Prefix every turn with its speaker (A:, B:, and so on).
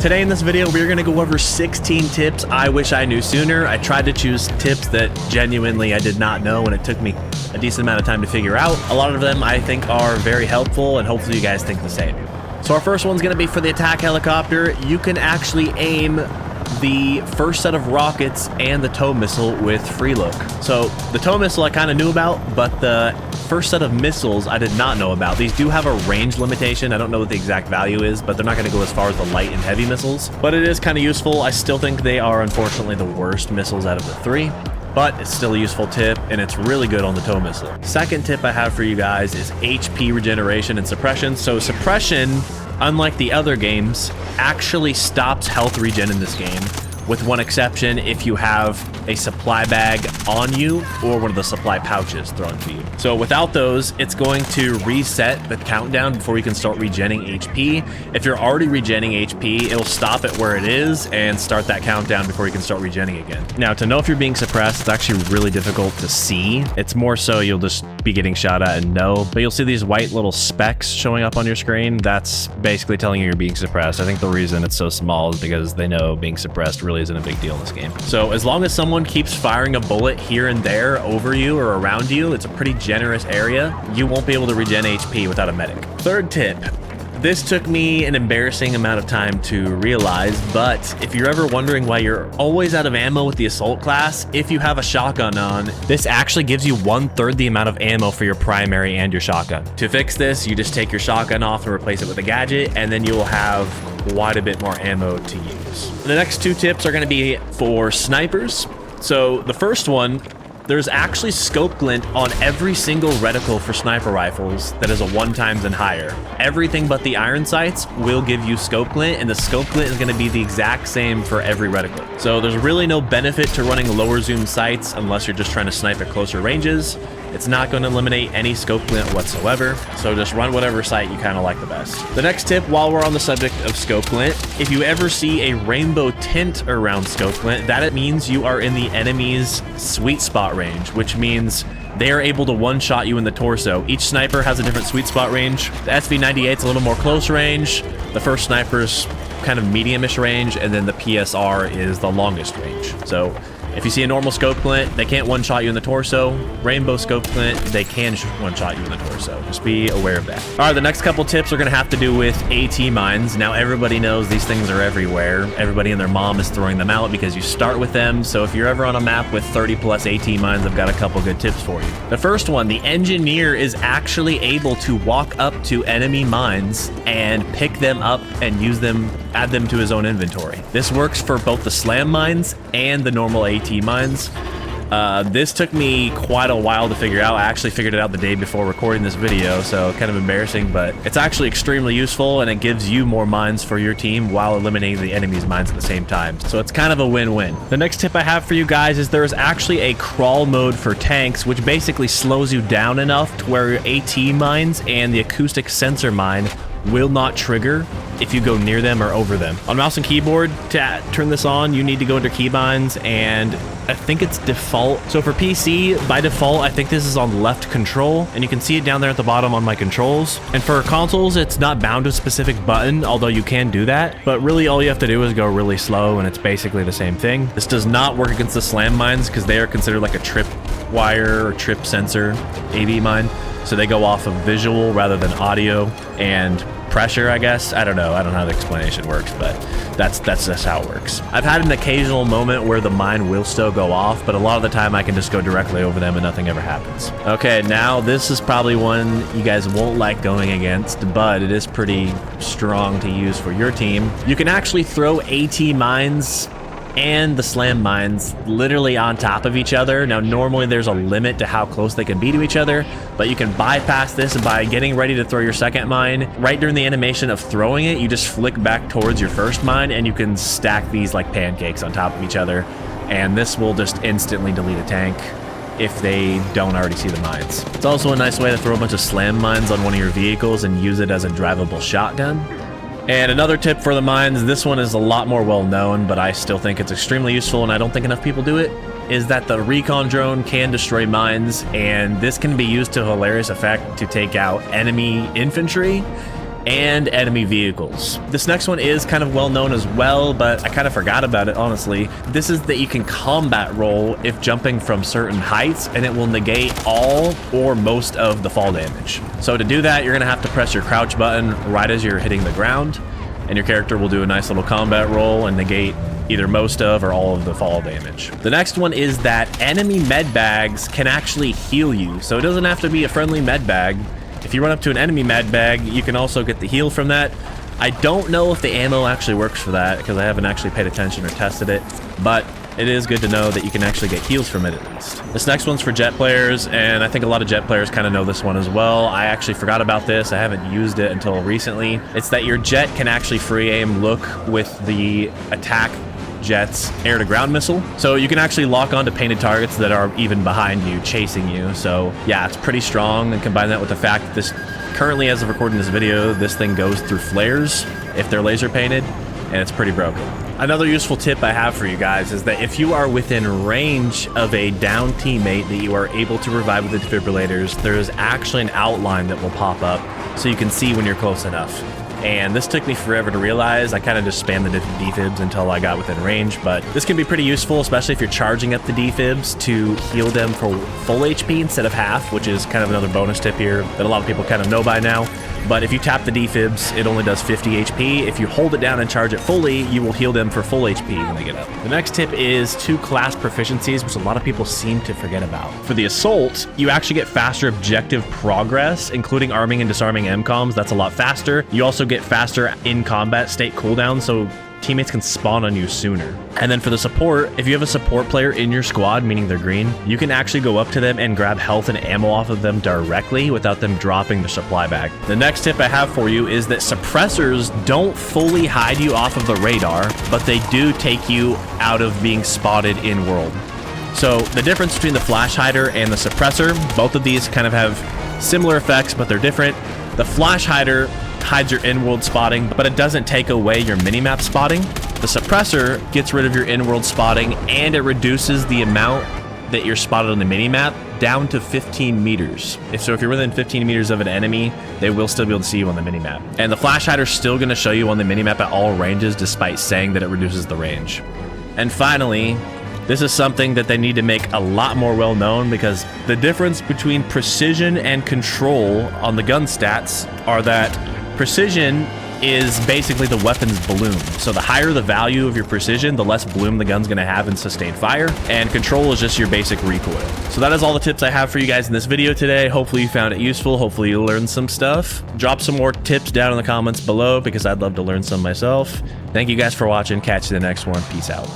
A: Today in this video, we're gonna go over 16 tips I wish I knew sooner. I tried to choose tips that genuinely I did not know, and it took me a decent amount of time to figure out. A lot of them I think are very helpful, and hopefully you guys think the same. So our first one's gonna be for the attack helicopter. You can actually aim the first set of rockets and the tow missile with free look. So the tow missile I kind of knew about, but the first set of missiles I did not know about. These do have a range limitation. I don't know what the exact value is, but they're not going to go as far as the light and heavy missiles. But it is kind of useful. I still think they are unfortunately the worst missiles out of the three, but it's still a useful tip, and it's really good on the tow missile. Second tip I have for you guys is HP regeneration and suppression. So suppression, unlike the other games, actually stops health regen in this game, with one exception: if you have a supply bag on you or one of the supply pouches thrown to you. So without those, it's going to reset the countdown before you can start regenning HP. If you're already regenning HP, it'll stop it where it is and start that countdown before you can start regenning again. Now, to know if you're being suppressed, it's actually really difficult to see. It's more so you'll just be getting shot at and know, but you'll see these white little specks showing up on your screen. That's basically telling you you're being suppressed. I think the reason it's so small is because they know being suppressed really isn't a big deal in this game. So as long as someone keeps firing a bullet here and there over you or around you, it's a pretty generous area, you won't be able to regen HP without a medic. Third tip. This took me an embarrassing amount of time to realize, but if you're ever wondering why you're always out of ammo with the assault class, if you have a shotgun on, this actually gives you 1/3 the amount of ammo for your primary and your shotgun. To fix this, you just take your shotgun off and replace it with a gadget, and then you will have quite a bit more ammo to use. The next two tips are going to be for snipers. So the first one, there's actually scope glint on every single reticle for sniper rifles that is a 1x and higher. Everything but the iron sights will give you scope glint, and the scope glint is going to be the exact same for every reticle. So there's really no benefit to running lower zoom sights unless you're just trying to snipe at closer ranges. It's not going to eliminate any scope glint whatsoever, so just run whatever sight you kind of like the best. The next tip, while we're on the subject of scope glint, if you ever see a rainbow tint around scope glint, that it means you are in the enemy's sweet spot range, which means they are able to one-shot you in the torso. Each sniper has a different sweet spot range. The SV-98's a little more close range, the first sniper's kind of medium-ish range, and then the PSR is the longest range. So if you see a normal scope glint, they can't one-shot you in the torso. Rainbow scope glint, they can one-shot you in the torso. Just be aware of that. All right, the next couple tips are going to have to do with AT mines. Now, everybody knows these things are everywhere. Everybody and their mom is throwing them out because you start with them. So if you're ever on a map with 30+ AT mines, I've got a couple good tips for you. The first one, the engineer is actually able to walk up to enemy mines and pick them up and use them, add them to his own inventory. This works for both the slam mines and the normal AT mines. This took me quite a while to figure out. I actually figured it out the day before recording this video, so kind of embarrassing, but it's actually extremely useful, and it gives you more mines for your team while eliminating the enemy's mines at the same time. So it's kind of a win-win. The next tip I have for you guys is there is actually a crawl mode for tanks, which basically slows you down enough to where your AT mines and the acoustic sensor mine will not trigger if you go near them or over them. On mouse and keyboard, to turn this on, you need to go into keybinds, and I think it's default. So for PC, by default, I think this is on left control, and you can see it down there at the bottom on my controls. And for consoles, it's not bound to a specific button, although you can do that. But really, all you have to do is go really slow, and it's basically the same thing. This does not work against the slam mines because they are considered like a trip wire or trip sensor AV mine. So they go off of visual rather than audio and pressure, I guess. I don't know how the explanation works, but that's just how it works. I've had an occasional moment where the mine will still go off, but a lot of the time I can just go directly over them and nothing ever happens. Okay, now this is probably one you guys won't like going against, but it is pretty strong to use for your team. You can actually throw AT mines and the slam mines literally on top of each other. Now, normally there's a limit to how close they can be to each other, but you can bypass this by getting ready to throw your second mine. Right during the animation of throwing it, you just flick back towards your first mine, and you can stack these like pancakes on top of each other, and this will just instantly delete a tank if they don't already see the mines. It's also a nice way to throw a bunch of slam mines on one of your vehicles and use it as a drivable shotgun. And another tip for the mines, this one is a lot more well known, but I still think it's extremely useful, and I don't think enough people do it, is that the recon drone can destroy mines, and this can be used to hilarious effect to take out enemy infantry and enemy vehicles. This next one is kind of well known as well, but I kind of forgot about it, honestly. This is that you can combat roll if jumping from certain heights, and it will negate all or most of the fall damage. So to do that, you're gonna have to press your crouch button right as you're hitting the ground, and your character will do a nice little combat roll and negate either most of or all of the fall damage. The next one is that enemy med bags can actually heal you. So it doesn't have to be a friendly med bag. If you run up to an enemy med bag, you can also get the heal from that. I don't know if the ammo actually works for that because I haven't actually paid attention or tested it, but it is good to know that you can actually get heals from it at least. This next one's for jet players, and I think a lot of jet players kind of know this one as well. I actually forgot about this. I haven't used it until recently. It's that your jet can actually free aim look with the attack jet's air-to-ground missile. So you can actually lock onto painted targets that are even behind you, chasing you. So yeah, it's pretty strong, and combine that with the fact that this, currently as of recording this video, this thing goes through flares if they're laser painted, and it's pretty broken. Another useful tip I have for you guys is that if you are within range of a down teammate that you are able to revive with the defibrillators, there is actually an outline that will pop up so you can see when you're close enough. And this took me forever to realize. I kind of just spammed the defibs until I got within range, but this can be pretty useful, especially if you're charging up the defibs to heal them for full HP instead of half, which is kind of another bonus tip here that a lot of people kind of know by now. But if you tap the defibs, it only does 50 HP. If you hold it down and charge it fully, you will heal them for full HP when they get up. The next tip is 2 class proficiencies, which a lot of people seem to forget about. For the assault, you actually get faster objective progress, including arming and disarming MCOMs. That's a lot faster. You also get faster in combat state cooldown, so teammates can spawn on you sooner. And then for the support, if you have a support player in your squad, meaning they're green, you can actually go up to them and grab health and ammo off of them directly without them dropping the supply bag. The next tip I have for you is that suppressors don't fully hide you off of the radar, but they do take you out of being spotted in world. So the difference between the flash hider and the suppressor, both of these kind of have similar effects, but they're different. The flash hider hides your in-world spotting, but it doesn't take away your minimap spotting. The suppressor gets rid of your in-world spotting, and it reduces the amount that you're spotted on the minimap down to 15 meters. So if you're within 15 meters of an enemy, they will still be able to see you on the minimap. And the flash hider is still going to show you on the minimap at all ranges, despite saying that it reduces the range. And finally, this is something that they need to make a lot more well known, because the difference between precision and control on the gun stats are that precision is basically the weapon's bloom. So the higher the value of your precision, the less bloom the gun's gonna have in sustained fire, and control is just your basic recoil. So that is all the tips I have for you guys in this video today. Hopefully you found it useful. Hopefully you learned some stuff. Drop some more tips down in the comments below, because I'd love to learn some myself. Thank you guys for watching. Catch you in the next one. Peace out.